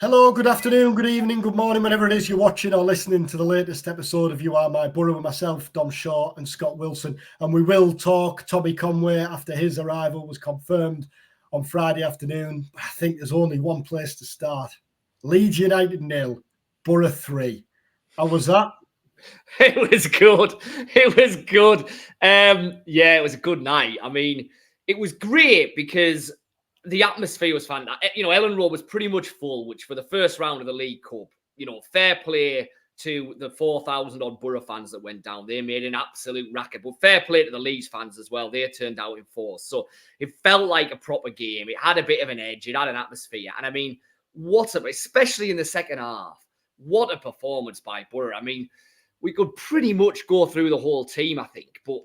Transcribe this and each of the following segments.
Hello, good afternoon, good evening, good morning, whenever it is you're watching or listening to the latest episode of You Are My Boro with myself, Dom Shaw and Scott Wilson. And we will talk Tommy Conway after his arrival was confirmed on Friday afternoon. I think there's only one place to start. Leeds United 0, Boro 3. How was that? It was good. It was good. It was a good night. I mean, it was great because the atmosphere was fantastic. Elland Road was pretty much full, which for the first round of the League Cup, fair play to the 4,000 odd Boro fans that went down. They made an absolute racket, but fair play to the Leeds fans as well. They turned out in force. So it felt like a proper game. It had a bit of an edge. It had an atmosphere. And I mean, especially in the second half, what a performance by Boro. I mean, we could pretty much go through the whole team, I think. But,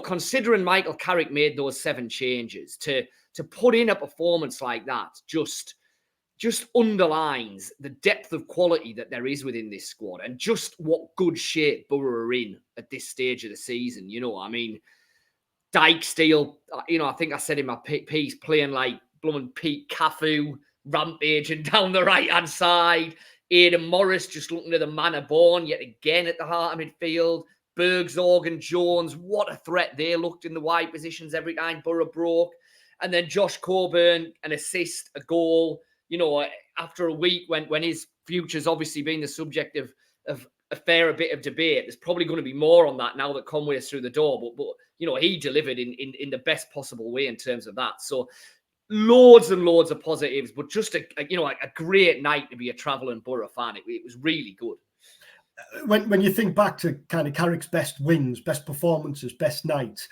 considering Michael Carrick made those 7 changes, to put in a performance like that just underlines the depth of quality that there is within this squad and just what good shape Boro are in at this stage of the season. I mean, Dijksteel, I think I said in my piece, playing like blooming Pete Cafu, rampaging down the right-hand side. Aidan Morris just looking at the manor born yet again at the heart of midfield. Bergsorg and Jones, what a threat they looked in the wide positions every time Boro broke. And then Josh Coburn, an assist, a goal, after a week when his future's obviously been the subject of a fair bit of debate. There's probably going to be more on that now that Conway's through the door, but he delivered in the best possible way in terms of that. So loads and loads of positives, but just a great night to be a travelling Boro fan. It was really good. When you think back to kind of Carrick's best wins, best performances, best nights,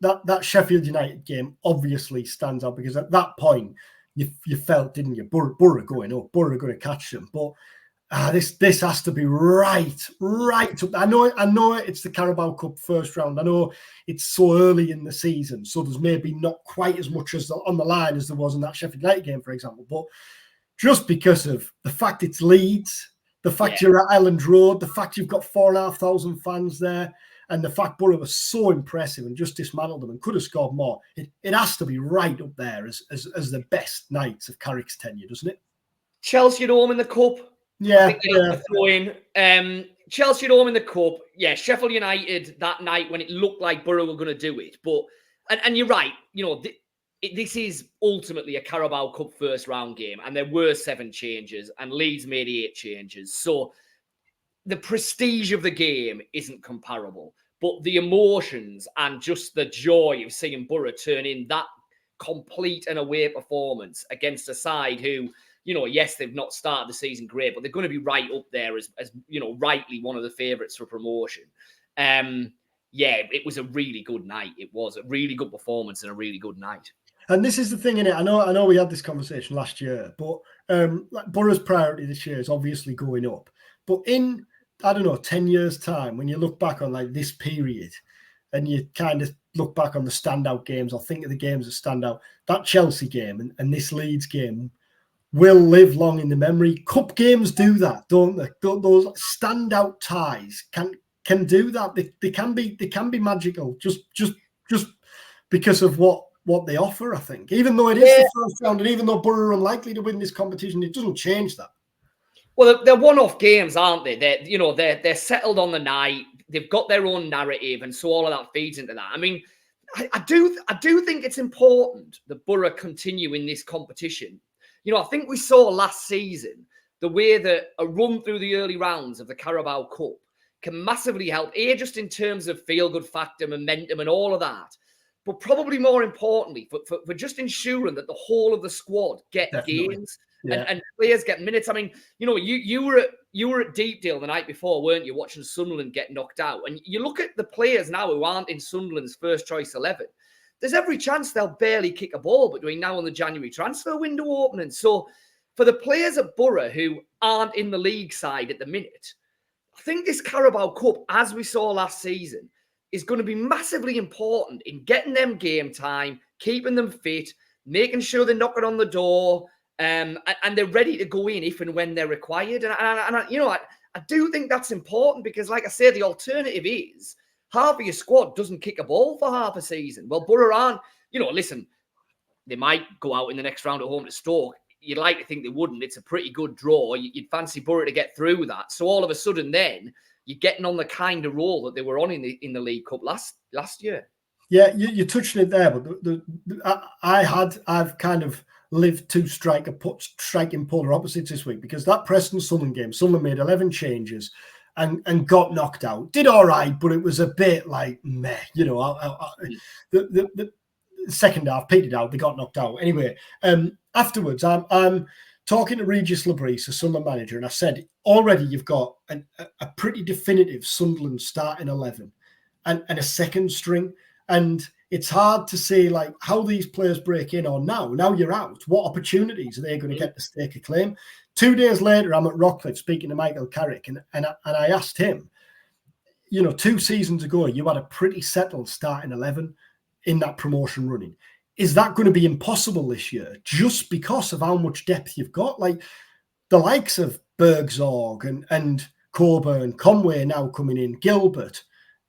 that Sheffield United game obviously stands out because at that point you felt, didn't you, Boro going up, Boro going to catch them. But this has to be right up. I know it's the Carabao Cup first round. I know it's so early in the season, so there's maybe not quite as much as on the line as there was in that Sheffield United game, for example. But just because of the fact it's Leeds, the fact you're at Elland Road, the fact you've got 4,500 fans there, and the fact Boro was so impressive and just dismantled them and could have scored more, it has to be right up there as the best nights of Carrick's tenure, doesn't it? Chelsea at home in the Cup. Yeah. Throw in. Chelsea at home in the Cup. Yeah, Sheffield United that night when it looked like Boro were going to do it. But and you're right, this is ultimately a Carabao Cup first round game, and there were 7 changes, and Leeds made 8 changes. So the prestige of the game isn't comparable, but the emotions and just the joy of seeing Boro turn in that complete and away performance against a side who, yes, they've not started the season great, but they're going to be right up there as rightly one of the favourites for promotion. It was a really good night. It was a really good performance and a really good night. And this is the thing, innit? I know we had this conversation last year, but Boro's priority this year is obviously going up. But in, 10 years' time, when you look back on like this period and you kind of look back on the standout games or think of the games that stand out, that Chelsea game and this Leeds game will live long in the memory. Cup games do that, don't they? Those standout ties can do that. They can be magical just because of what they offer, I think. Even though it is the first round, and even though Boro are unlikely to win this competition, it doesn't change that. Well, they're one-off games, aren't they? They're settled on the night. They've got their own narrative, and so all of that feeds into that. I mean, I do think it's important that Boro continue in this competition. I think we saw last season the way that a run through the early rounds of the Carabao Cup can massively help, just in terms of feel-good factor, momentum, and all of that. But probably more importantly, for just ensuring that the whole of the squad get games and players get minutes. I mean, you were at Deepdale the night before, weren't you, watching Sunderland get knocked out? And you look at the players now who aren't in Sunderland's first choice 11. There's every chance they'll barely kick a ball between now and the January transfer window opening. So for the players at Boro who aren't in the league side at the minute, I think this Carabao Cup, as we saw last season, is going to be massively important in getting them game time, keeping them fit, making sure they're knocking on the door, and they're ready to go in if and when they're required. And I do think that's important because, like I say, the alternative is half of your squad doesn't kick a ball for half a season. Well, Boro aren't, listen, they might go out in the next round at home to Stoke. you'd like to think they wouldn't. It's a pretty good draw. You'd fancy Boro to get through with that. So all of a sudden, then you're getting on the kind of roll that they were on in the League Cup last year. Yeah, you touched on it there, but I've kind of lived two striking polar opposites this week, because that Preston Sunderland game, Sunderland made 11 changes and got knocked out. Did all right, but it was a bit like meh, the second half petered out. They got knocked out anyway. Afterwards, I'm talking to Regis Labrise, the Sunderland manager, and I said already you've got a pretty definitive Sunderland starting 11 and a second string. And it's hard to say like how these players break in, or now you're out. What opportunities are they going to get to stake a claim? 2 days later, I'm at Rockcliffe speaking to Michael Carrick, and I asked him, 2 seasons ago, you had a pretty settled starting 11 in that promotion running. Is that going to be impossible this year just because of how much depth you've got? Like the likes of Bergzorg and Coburn, Conway now coming in, Gilbert,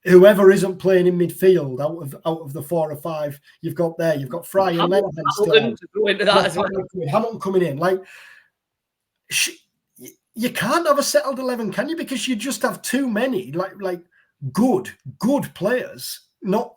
whoever isn't playing in midfield out of the 4 or 5 you've got there, you've got Fry and Lennon Hamilton to go into that as well. Hamilton coming in. Like, you can't have a settled 11, can you? Because you just have too many like good players not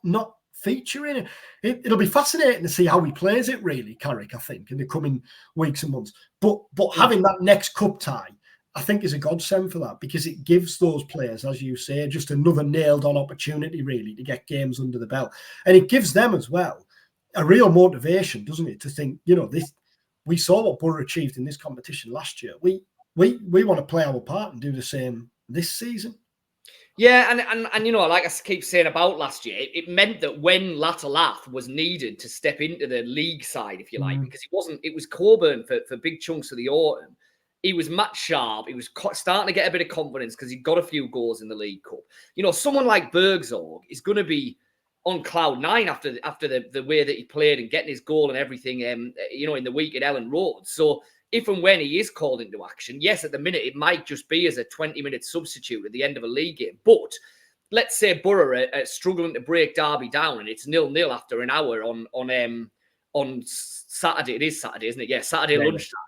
featuring. It'll be fascinating to see how he plays it, really, Carrick, I think, in the coming weeks and months. But having that next cup tie, I think, is a godsend for that, because it gives those players, as you say, just another nailed-on opportunity, really, to get games under the belt. And it gives them as well a real motivation, doesn't it, to think, this. We saw what Boro achieved in this competition last year. We want to play our part and do the same this season. Yeah, and like I keep saying about last year, it meant that when Latalath was needed to step into the league side, if you like, because it was Coburn for big chunks of the autumn. He was match sharp. He was starting to get a bit of confidence because he'd got a few goals in the League Cup. Someone like Bergzorg is going to be on cloud 9 after the way that he played and getting his goal and everything, in the week at Elland Road. So if and when he is called into action, yes, at the minute, it might just be as a 20-minute substitute at the end of a league game. But let's say Boro are struggling to break Derby down and it's 0-0 after an hour on Saturday. It is Saturday, isn't it? Yeah, Saturday lunchtime.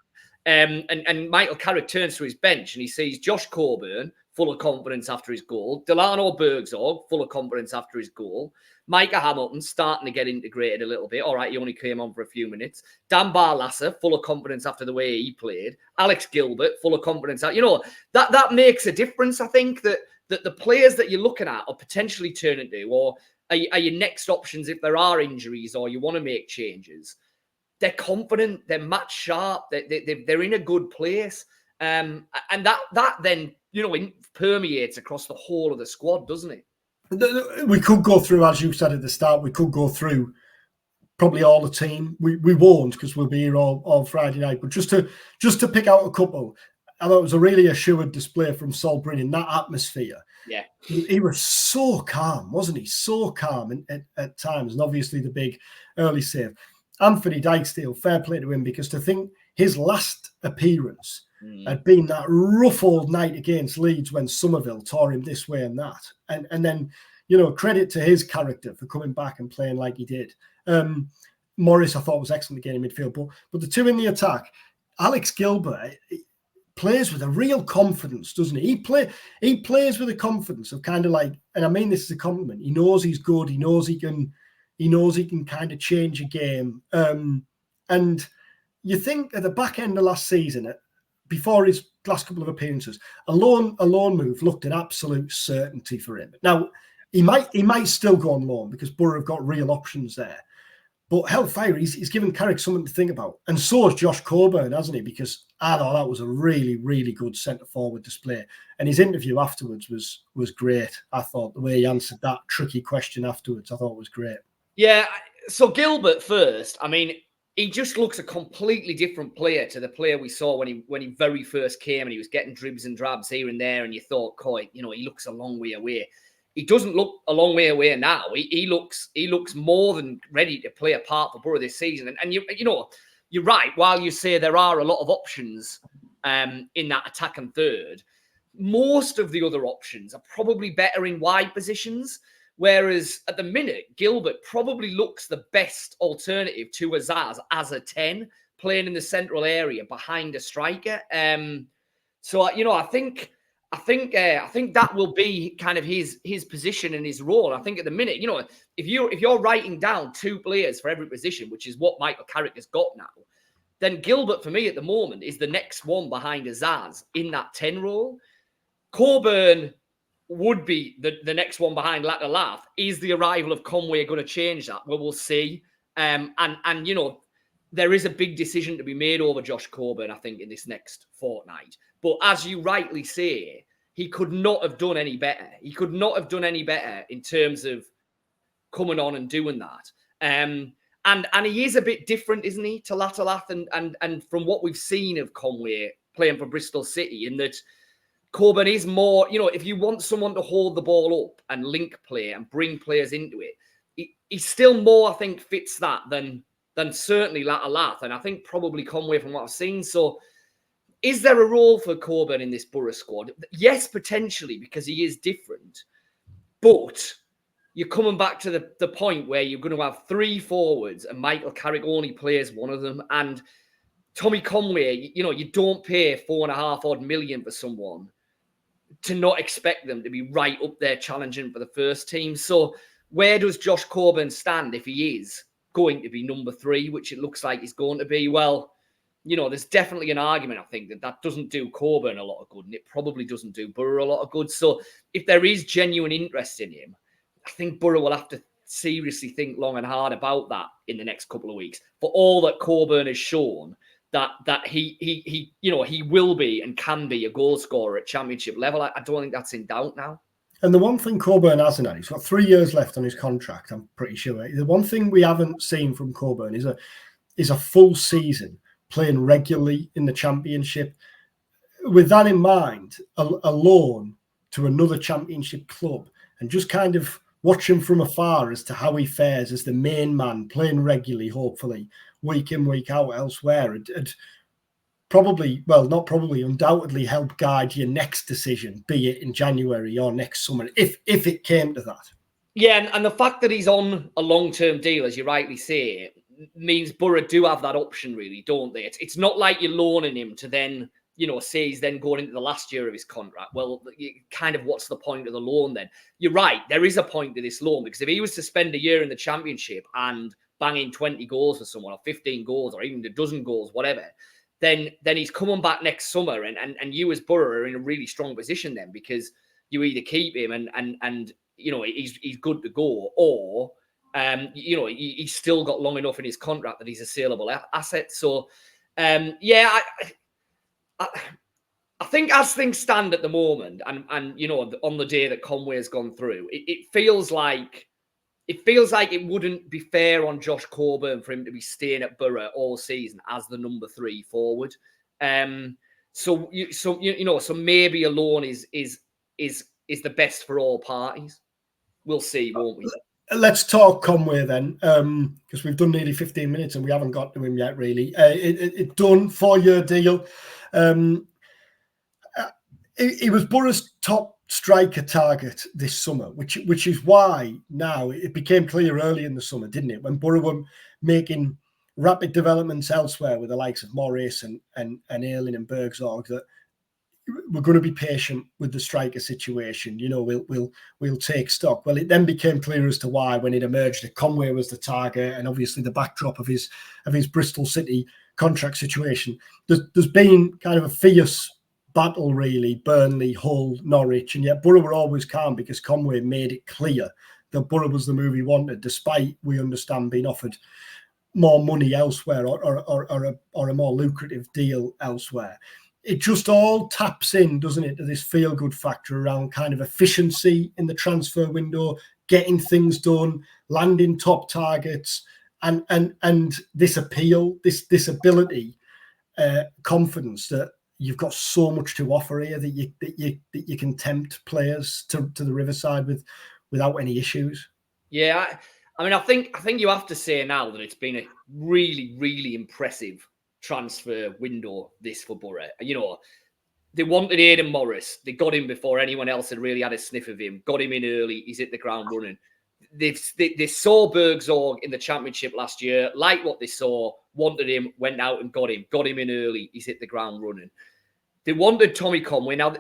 And Michael Carrick turns to his bench and he sees Josh Coburn, full of confidence after his goal. Delano Bergzorg, full of confidence after his goal. Micah Hamilton starting to get integrated a little bit. All right, he only came on for a few minutes. Dan Barlasser, full of confidence after the way he played. Alex Gilbert, full of confidence. That makes a difference, I think, that the players that you're looking at are potentially turning to, or are your next options if there are injuries or you want to make changes. They're confident, they're match sharp, they're in a good place. And that then, permeates across the whole of the squad, doesn't it? We could go through, as you said at the start, we could go through probably all the team. We won't, because we'll be here all Friday night. But just to pick out a couple, I thought it was a really assured display from Sol Bryn in that atmosphere. Yeah. He was so calm, wasn't he? So calm at times, and obviously the big early save. Anthony Dijksteel, fair play to him, because to think his last appearance had been that rough old night against Leeds when Somerville tore him this way and that. And then, credit to his character for coming back and playing like he did. Morris, I thought, was excellent again in midfield. But the two in the attack, Alex Gilbert plays with a real confidence, doesn't he? He plays with a confidence of kind of like, and I mean this as a compliment, he knows he's good, he knows he can kind of change a game. And you think at the back end of last season, before his last couple of appearances, a loan move looked an absolute certainty for him. Now, he might still go on loan because Boro have got real options there. But hellfire, he's given Carrick something to think about. And so has Josh Coburn, hasn't he? Because I thought that was a really, really good centre-forward display. And his interview afterwards was great. I thought the way he answered that tricky question afterwards, I thought was great. Yeah, so Gilbert first, he just looks a completely different player to the player we saw when he very first came and he was getting dribs and drabs here and there, and you thought, he looks a long way away. He doesn't look a long way away now. He looks more than ready to play a part for Boro this season. And you're right. While you say there are a lot of options in that attack and third, most of the other options are probably better in wide positions. Whereas at the minute, Gilbert probably looks the best alternative to Azaz as a 10, playing in the central area behind a striker. So you know, I think that will be kind of his position and his role. I think at the minute, you know, if you're writing down 2 players for every position, which is what Michael Carrick has got now, then Gilbert for me at the moment is the next one behind Azaz in that 10 role. Coburn would be the next one behind Latalaf. Is the arrival of Conway going to change that? Well, we'll see. And you know, there is a big decision to be made over Josh Coburn, I think, in this next fortnight. But as you rightly say, he could not have done any better. He could not have done any better in terms of coming on and doing that. And he is a bit different, isn't he, to Latalaf? And from what we've seen of Conway playing for Bristol City, in that Coburn is more, you know, if you want someone to hold the ball up and link play and bring players into it, he still more, I think, fits that than certainly Latalaf. And I think probably Conway from what I've seen. So is there a role for Coburn in this Boro squad? Yes, potentially, because he is different. But you're coming back to the point where you're going to have 3 forwards and Michael Carrick only plays one of them. And Tommy Conway, you know, you don't pay $4.5 million for someone to not expect them to be right up there challenging for the first team. So where does Josh Coburn stand if he is going to be number 3, which it looks like he's going to be? Well, you know, there's definitely an argument, I think, that doesn't do Coburn a lot of good, and it probably doesn't do Boro a lot of good. So if there is genuine interest in him, I think Boro will have to seriously think long and hard about that in the next couple of weeks. For all that Coburn has shown, that he you know, he will be and can be a goal scorer at championship level. I don't think that's in doubt now. And the one thing Coburn hasn't had, he's got 3 years left on his contract, I'm pretty sure. The one thing we haven't seen from Coburn is a full season playing regularly in the championship. With that in mind, a loan to another championship club and just kind of watch him from afar as to how he fares as the main man playing regularly, hopefully, week in, week out elsewhere. And probably, well, not probably, undoubtedly help guide your next decision, be it in January or next summer, if it came to that. Yeah, and the fact that he's on a long-term deal, as you rightly say, means Boro do have that option, really, don't they? It's not like you're loaning him to then, you know, say he's then going into the last year of his contract. Well, kind of what's the point of the loan then? You're right, there is a point to this loan, because if he was to spend a year in the championship and banging 20 goals for someone, or 15 goals, or even a dozen goals, whatever, then he's coming back next summer, and you as Boro are in a really strong position then, because you either keep him and you know, he's good to go, or you know, he's still got long enough in his contract that he's a saleable asset. So yeah, I think as things stand at the moment, and you know, on the day that Conway has gone through, it feels like it wouldn't be fair on Josh Coburn for him to be staying at Boro all season as the number 3 forward. So maybe a loan is the best for all parties. We'll see, won't we? Let's talk Conway then, because we've done nearly 15 minutes and we haven't got to him yet, really. It done, 4-year deal. He was Boro's top striker target this summer, which is why now it became clear early in the summer, didn't it? When Boro were making rapid developments elsewhere with the likes of Morris and Ayling and Bergzorg, that we're going to be patient with the striker situation. You know, we'll take stock. Well, it then became clear as to why when it emerged that Conway was the target, and obviously the backdrop of his Bristol City contract situation. There's been kind of a fierce battle, really, Burnley, Hull, Norwich, and yet Boro were always calm because Conway made it clear that Boro was the move he wanted, despite, we understand, being offered more money elsewhere or a more lucrative deal elsewhere. It just all taps in, doesn't it, to this feel-good factor around kind of efficiency in the transfer window, getting things done, landing top targets, and this appeal, this ability, confidence that you've got so much to offer here that you can tempt players to the Riverside without any issues. Yeah, I mean, I think you have to say now that it's been a really, really impressive transfer window this for Boro. You know, they wanted Aidan Morris. They got him before anyone else had really had a sniff of him. Got him in early. He's hit the ground running. They saw Bergzorg in the Championship last year, liked what they saw, wanted him, went out and got him in early. He's hit the ground running. They wanted Tommy Conway. Now,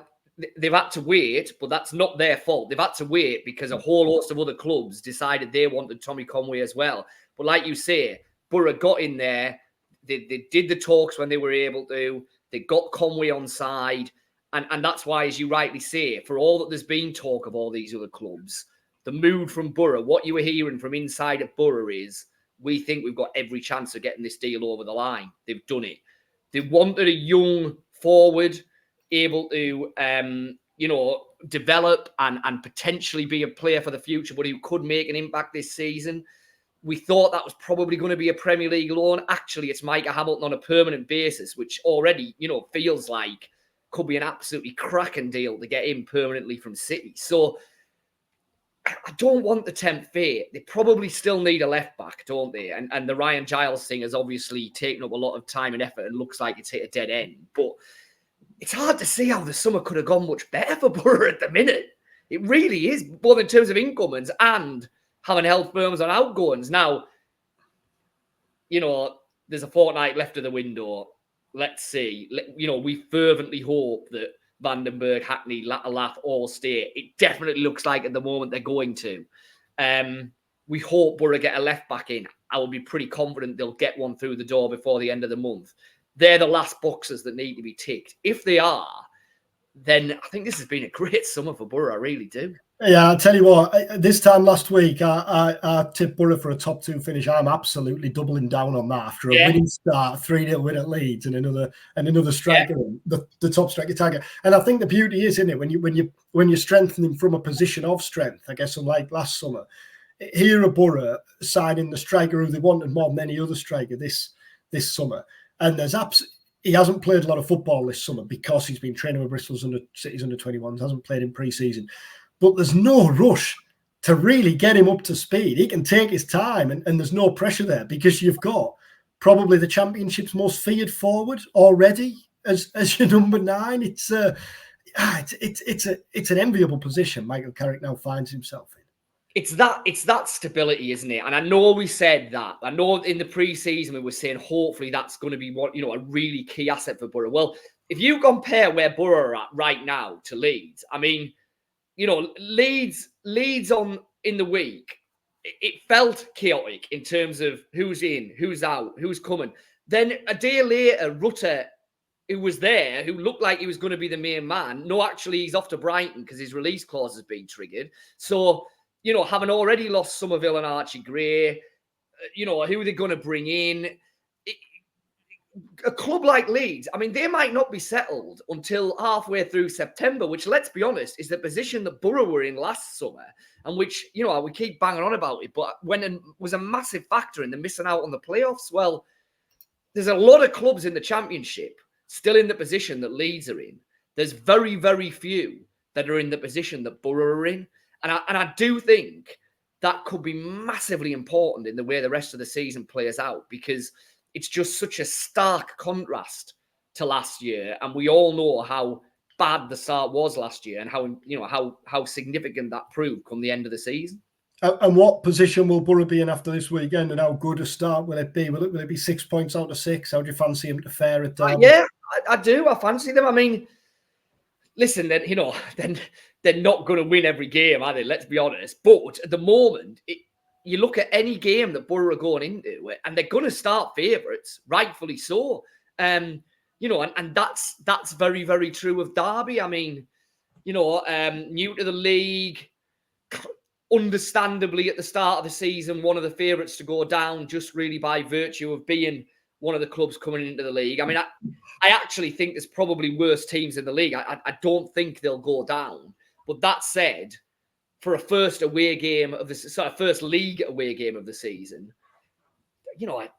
they've had to wait, but that's not their fault. They've had to wait because a whole host of other clubs decided they wanted Tommy Conway as well. But like you say, Boro got in there. They did the talks when they were able to. They got Conway on side. And that's why, as you rightly say, for all that there's been talk of all these other clubs, the mood from Boro, what you were hearing from inside of Boro is, we think we've got every chance of getting this deal over the line. They've done it. They wanted a young forward able to, develop and potentially be a player for the future, but who could make an impact this season. We thought that was probably going to be a Premier League loan. Actually, it's Micah Hamilton on a permanent basis, which already, feels like could be an absolutely cracking deal to get him permanently from City. So I don't want to tempt fate. They probably still need a left back, don't they? And the Ryan Giles thing has obviously taken up a lot of time and effort and looks like it's hit a dead end. But it's hard to see how the summer could have gone much better for Boro at the minute. It really is, both in terms of incomings and having held firms on outgoings. Now, there's a fortnight left of the window. Let's see. We fervently hope that Vandenberg, Hackney, Lath all stay. It definitely looks like at the moment they're going to. We hope Boro get a left back in. I will be pretty confident they'll get one through the door before the end of the month. They're the last boxes that need to be ticked. If they are, then I think this has been a great summer for Boro. I really do. Yeah, I'll tell you what, this time last week, I tipped Boro for a top 2 finish. I'm absolutely doubling down on that after a winning start, 3-0 win at Leeds and another striker, the top striker target. And I think the beauty is in it when you're strengthening from a position of strength, I guess, unlike last summer. Here at Boro signing the striker who they wanted more than any other striker this summer. And he hasn't played a lot of football this summer because he's been training with Bristol's City's under-21s, hasn't played in pre-season. But there's no rush to really get him up to speed. He can take his time and there's no pressure there because you've got probably the Championship's most feared forward already as your number 9. It's an enviable position Michael Carrick now finds himself in. It's that stability, isn't it? And I know we said that. I know in the pre-season we were saying hopefully that's going to be a really key asset for Boro. Well, if you compare where Boro are at right now to Leeds, I mean, Leeds in the week, it felt chaotic in terms of who's in, who's out, who's coming. Then a day later, Rutter, who was there, who looked like he was going to be the main man, no, actually he's off to Brighton because his release clause has been triggered. So, having already lost Somerville and Archie Gray, who are they going to bring in? A club like Leeds, I mean, they might not be settled until halfway through September, which, let's be honest, is the position that Boro were in last summer, and which, we keep banging on about it, but was a massive factor in the missing out on the playoffs. Well, there's a lot of clubs in the Championship still in the position that Leeds are in. There's very, very few that are in the position that Boro are in. And I do think that could be massively important in the way the rest of the season plays out, because it's just such a stark contrast to last year. And we all know how bad the start was last year and how significant that proved come the end of the season. And what position will Boro be in after this weekend, and how good a start will it be? Will it be 6 points out of 6? How do you fancy him to fare at Derby? Yeah, I do. I fancy them. I mean, listen, they're not going to win every game, are they? Let's be honest. But at the moment, you look at any game that Boro are going into, and they're going to start favourites, rightfully so. And that's very, very true of Derby. I mean, new to the league, understandably at the start of the season, one of the favourites to go down just really by virtue of being one of the clubs coming into the league. I mean, I actually think there's probably worse teams in the league. I don't think they'll go down. But that said, for a first league away game of the season,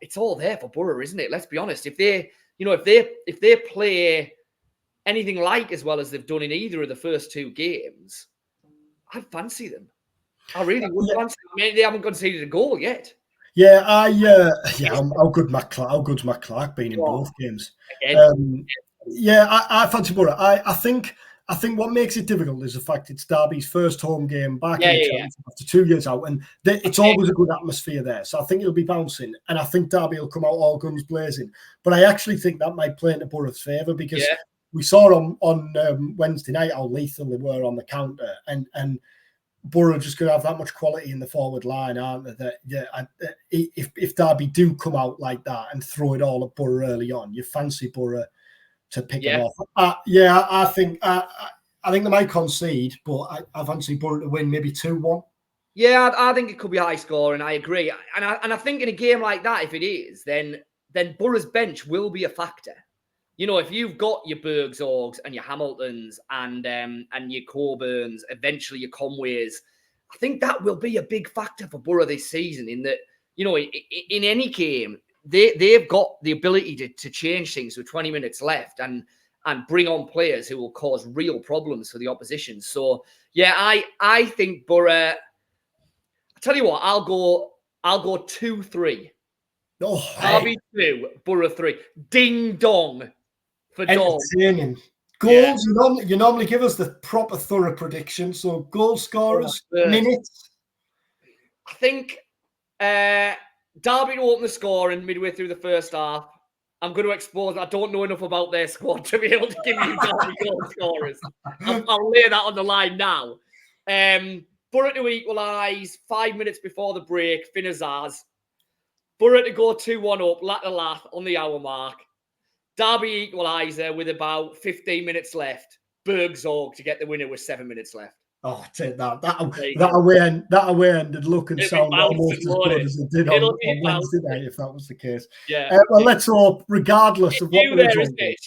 it's all there for Boro, isn't it? Let's be honest. If they play anything like as well as they've done in either of the first 2 games, I'd fancy them. I really would fancy them. I mean, they haven't conceded a goal yet. Yeah, how good's Matt Clark been in both games? I fancy Boro. I think I think what makes it difficult is the fact it's Derby's first home game back Yeah, in the yeah, Championship after 2 years out, and it's always a good atmosphere there. So I think it'll be bouncing, and I think Derby will come out all guns blazing. But I actually think that might play into Borough's favour because we saw on Wednesday night how lethal they were on the counter, and Boro just going to have that much quality in the forward line, aren't they? If Derby do come out like that and throw it all at Boro early on, you fancy Boro to pick them off. I think they might concede, but I fancy Boro to win maybe 2-1. Yeah, I think it could be high scoring. I agree, and I think in a game like that, if it is, then Boro's bench will be a factor. You know, if you've got your Bergsorgs and your Hamiltons and your Coburns, eventually your Conways, I think that will be a big factor for Boro this season. In that, you know, in any game, they've got the ability to change things with 20 minutes left and bring on players who will cause real problems for the opposition. So yeah, I think Boro. I tell you what, I'll go 2-3. Oh, Derby 2, Boro 3. Ding dong for Dom. Entertaining. Goals, you normally give us the proper thorough prediction. So goal scorers, minutes. I think Derby to open the scoring midway through the first half. I'm going to expose. I don't know enough about their squad to be able to give you Derby goal scorers. I'll lay that on the line now. Boro to equalise 5 minutes before the break. Finnazaz. Boro to go 2-1 up, laugh on the hour mark. Derby equaliser with about 15 minutes left. Bergsorg to get the winner with 7 minutes left. Oh, take that. That away end would look and sound almost as good as it did on Wednesday night, if that was the case. Yeah. Well, let's hope, regardless of what the result is.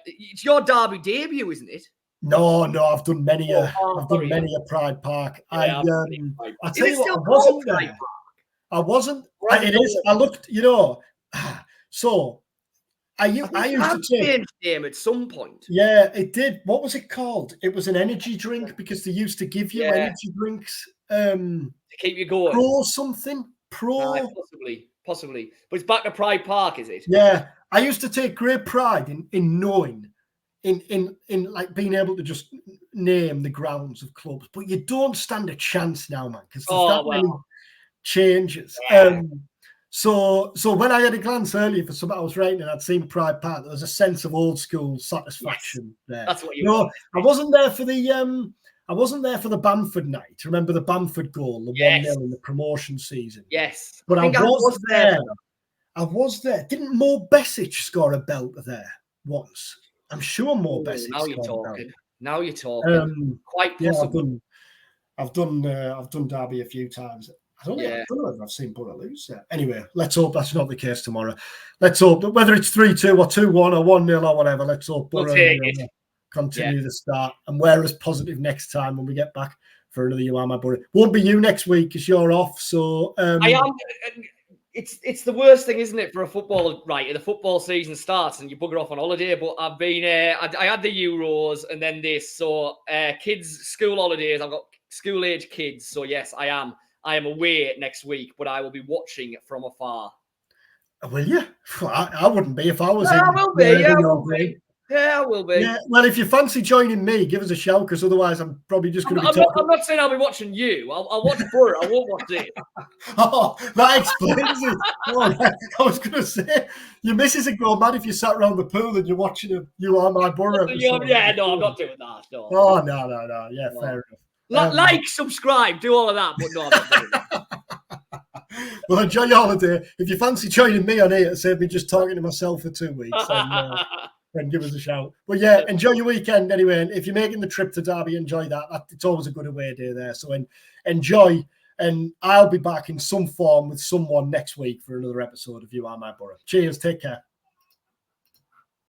It's your Derby debut, isn't it? No, I've done many a Pride Park. Yeah, I tell you what, I wasn't there. I wasn't. It is. I looked, so I used to take game at some point. Yeah, it did. What was it called? It was an energy drink because they used to give you energy drinks to keep you going. Pro something. Possibly. But it's back to Pride Park, is it? Yeah. I used to take great pride in knowing, in like being able to just name the grounds of clubs. But you don't stand a chance now, man, because there's many changes. Yeah. So when I had a glance earlier for something I was writing and I'd seen Pride Park, there was a sense of old school satisfaction there. That's what you I wasn't there for the Bamford night. Remember the Bamford goal, the 1-0 in the promotion season? Yes. But I was there. I was there. Didn't Mo Besic score a belter there once? I'm sure Mo Besic. Now you're talking. Quite possible. Yeah, I've done Derby a few times. I don't know if I've seen Boro lose yet. Anyway, let's hope that's not the case tomorrow. Let's hope that whether it's 3-2 or 2-1 or 1-0 or whatever, let's hope Boro continue the start and we're as positive next time when we get back for another You Are My Boro. Won't be you next week because you're off. So I am. It's the worst thing, isn't it, for a football the football season starts and you bugger off on holiday. But I've been I had the Euros and then this. So kids school holidays. I've got school age kids. So yes, I am away next week, but I will be watching from afar. Will you? I wouldn't be if I was. I will be. Yeah, I will be. Yeah. Well, if you fancy joining me, give us a shout, because otherwise I'm probably just going to be talking. I'm not saying I'll be watching you. I'll watch Boro. I won't watch it. Oh, that explains it. I was going to say, your missus would go mad if you sat around the pool and you're watching You Are My Boro. Yeah, no, I'm not doing that. No. Oh, no. Yeah, fair enough. Like, subscribe, do all of that, but no, I'm not doing that. Well, enjoy your holiday. If you fancy joining me on here, save me just talking to myself for 2 weeks, then give us a shout. But yeah, enjoy your weekend anyway. And if you're making the trip to Derby, enjoy that. It's always a good away day there. So enjoy. And I'll be back in some form with someone next week for another episode of You Are My Boro. Cheers. Take care.